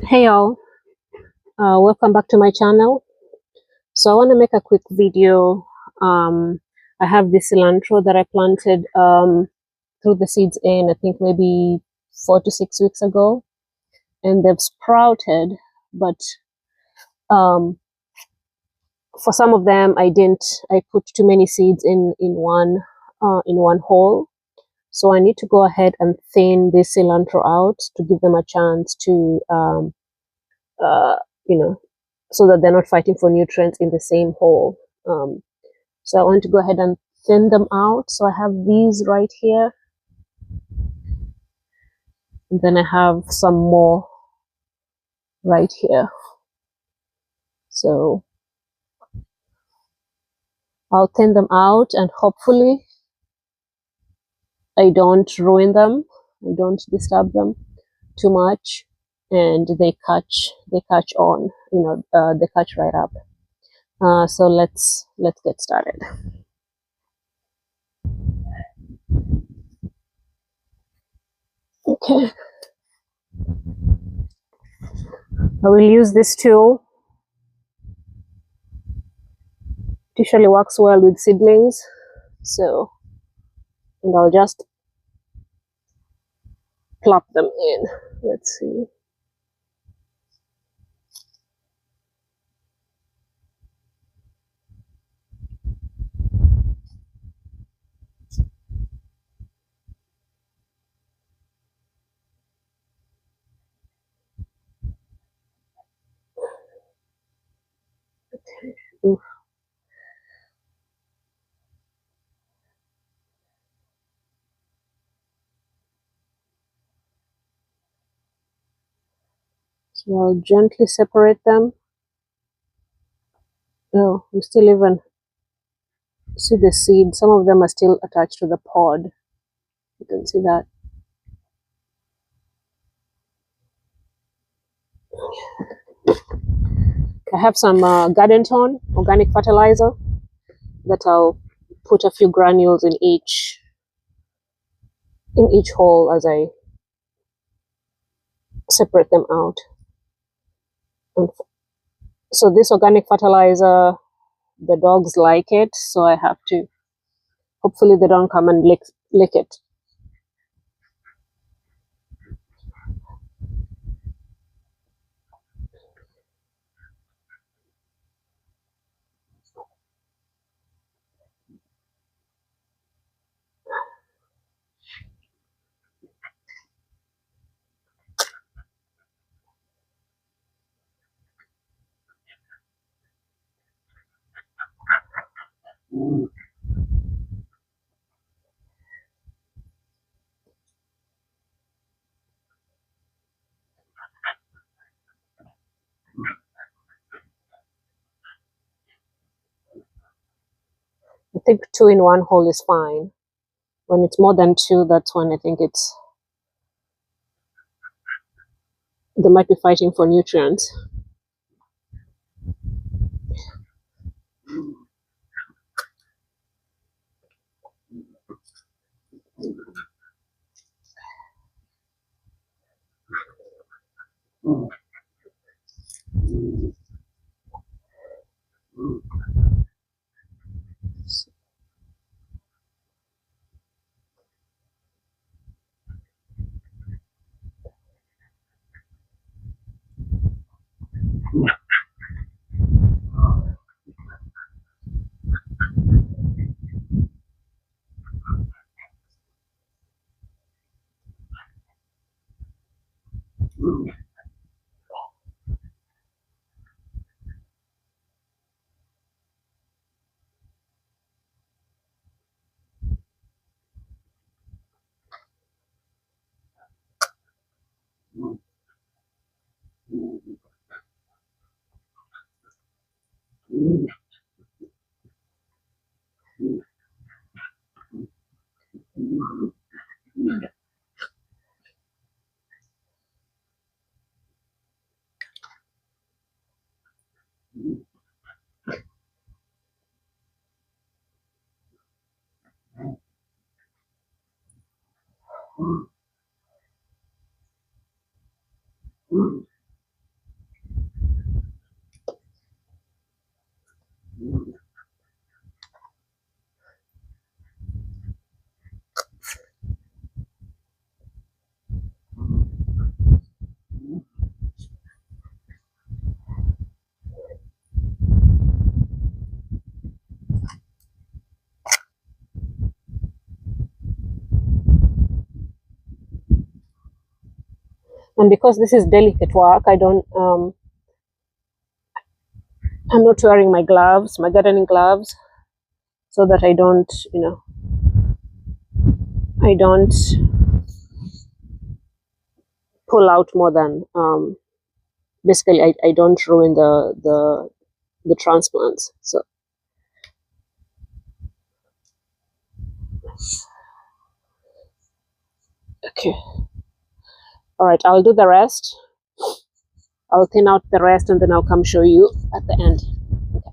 Hey y'all, welcome back to my channel. So I want to make a quick video. I have this cilantro that I planted through the seeds in, I think maybe 4 to 6 weeks ago, and they've sprouted, but um, for some of them I put too many seeds in one hole. So I need to go ahead and thin this cilantro out to give them a chance to uh, you know, so that they're not fighting for nutrients in the same hole. So I want to go ahead and thin them out. So I have these right here, and then I have some more right here. So I'll thin them out, and hopefully I don't ruin them. I don't disturb them too much, and they catch on. They catch right up. So let's get started. Okay. I will use this tool. It usually works well with seedlings. So, and I'll just plop them in. Let's see. Oof. So I'll gently separate them. Oh, you still even see the seed. Some of them are still attached to the pod. You can see that. I have some garden tone, organic fertilizer, that I'll put a few granules in each hole as I separate them out. And so this organic fertilizer, the dogs like it, so I have to. Hopefully they don't come and lick it. I think 2 in 1 hole is fine. When it's more than 2, that's when I think they might be fighting for nutrients. And because this is delicate work, I'm not wearing my gloves, my gardening gloves, so that I don't, I don't pull out more than, basically I don't ruin the transplants. So okay, all right, I'll do the rest. I'll thin out the rest and then I'll come show you at the end. Okay.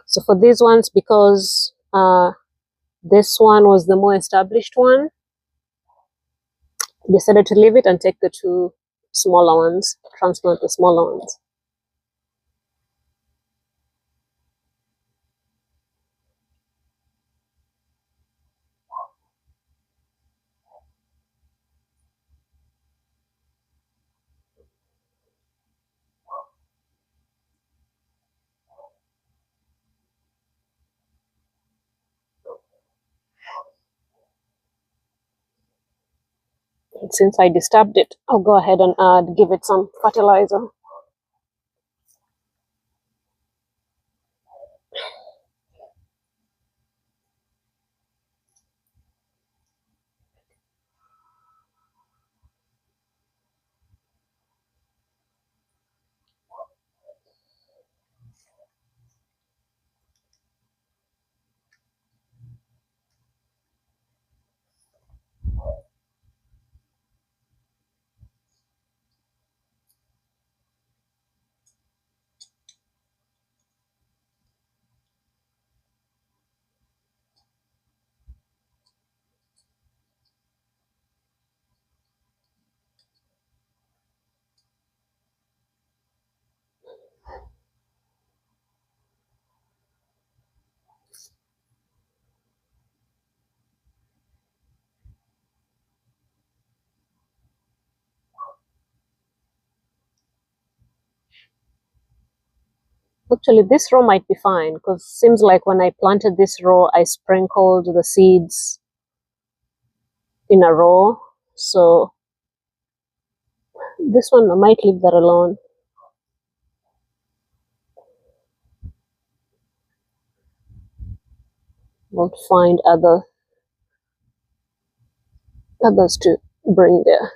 So for these ones, because this one was the more established one, I decided to leave it and take the two smaller ones, transplant the smaller ones. And since I disturbed it, I'll go ahead and give it some fertilizer. Actually, this row might be fine because it seems like when I planted this row, I sprinkled the seeds in a row. So this one, I might leave that alone. We'll find others to bring there.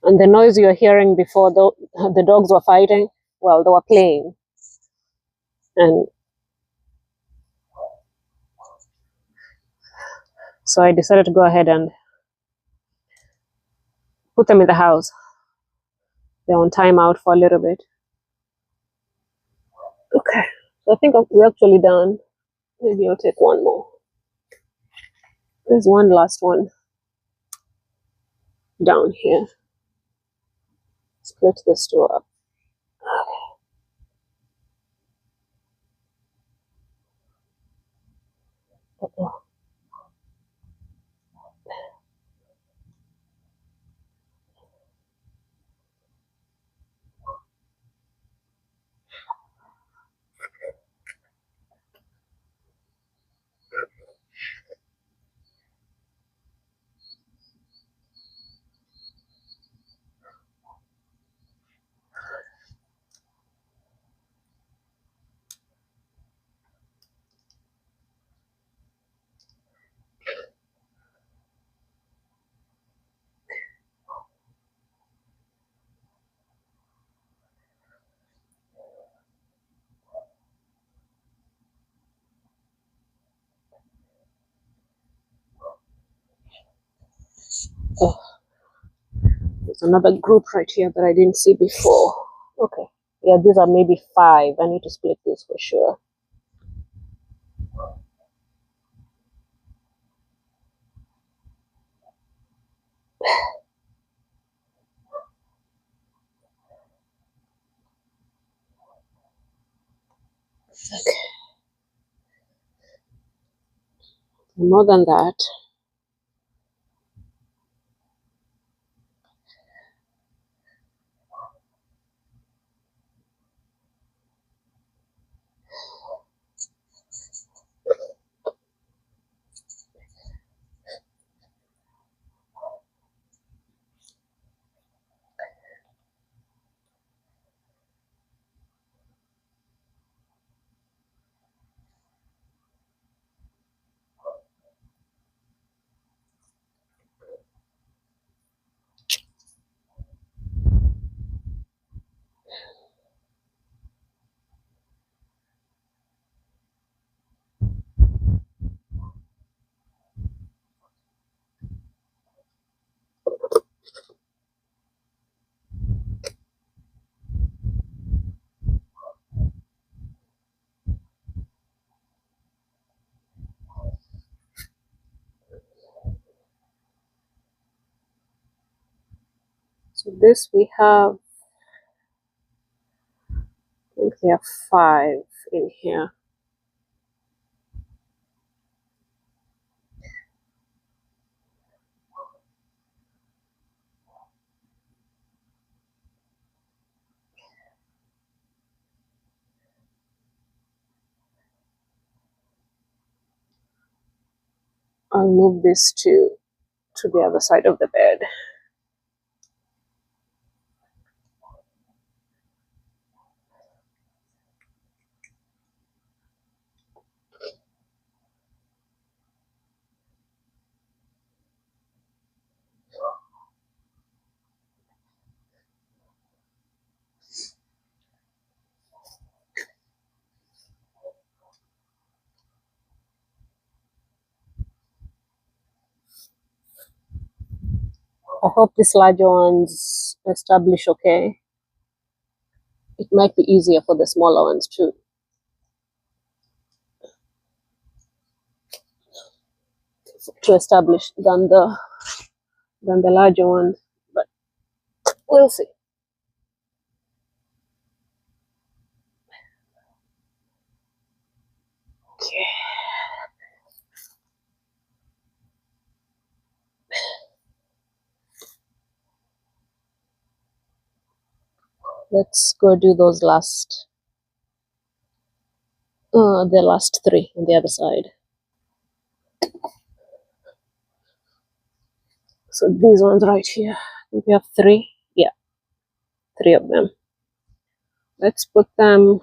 And the noise you're hearing before, the dogs were fighting, well, they were playing. And so I decided to go ahead and put them in the house. They're on timeout for a little bit. Okay, so I think we're actually done. Maybe I'll take one more. There's one last one down here. Split this two up. Uh-oh. Oh, there's another group right here that I didn't see before. Okay. Yeah, these are maybe 5. I need to split this for sure. Okay. More than that. So this we have, I think there are 5 in here. I'll move this to the other side of the bed. I hope these larger ones establish okay. It might be easier for the smaller ones too. To establish than the larger ones, but we'll see. Okay. Let's go do those last, the last 3 on the other side. So these ones right here, I think we have 3. Yeah, 3 of them. Let's put them.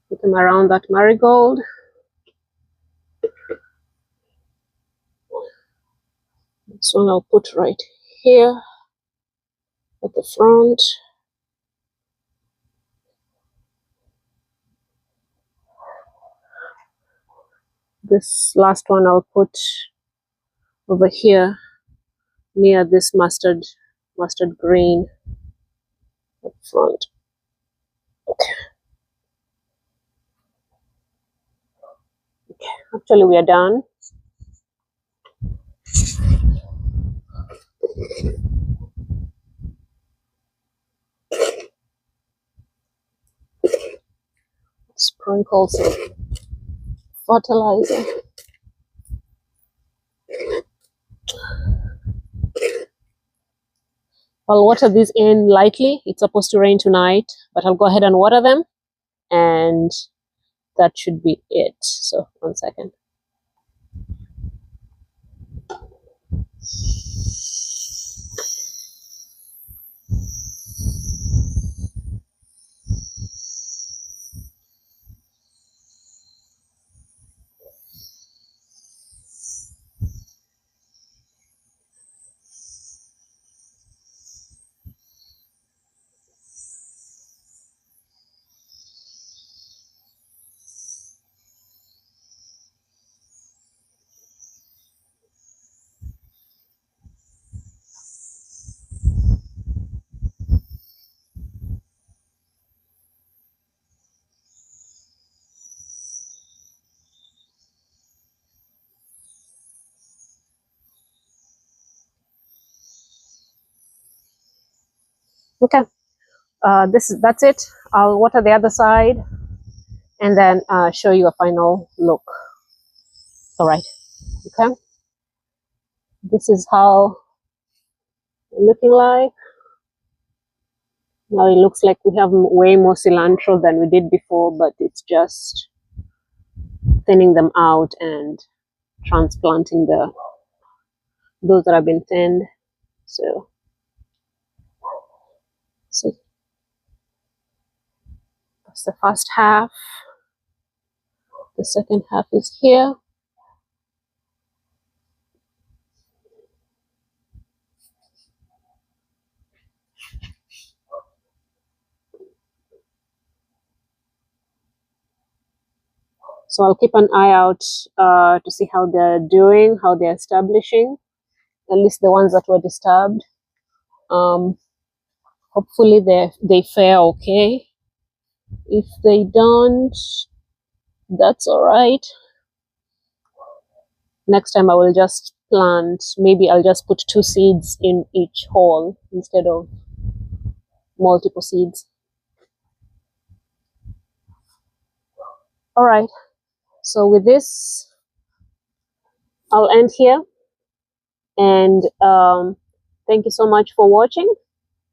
Put them around that marigold. This one I'll put right here at the front. This last one I'll put over here near this mustard green up front. Okay. Actually, we are done. Sprinkle some fertilizer. I'll water these in lightly. It's supposed to rain tonight, but I'll go ahead and water them, and that should be it. So 1 second. Okay, that's it. I'll water the other side and then show you a final look. All right. Okay. This is how it's looking like. Now it looks like we have way more cilantro than we did before, but it's just thinning them out and transplanting those that have been thinned. So see, that's the first half. The second half is here. So I'll keep an eye out to see how they're doing, how they're establishing, at least the ones that were disturbed. Hopefully they fare okay. If they don't, that's all right. Next time I will just plant, maybe I'll just put 2 seeds in each hole instead of multiple seeds. All right, so with this, I'll end here. And thank you so much for watching,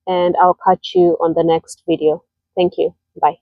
and I'll catch you on the next video. Thank you. Bye.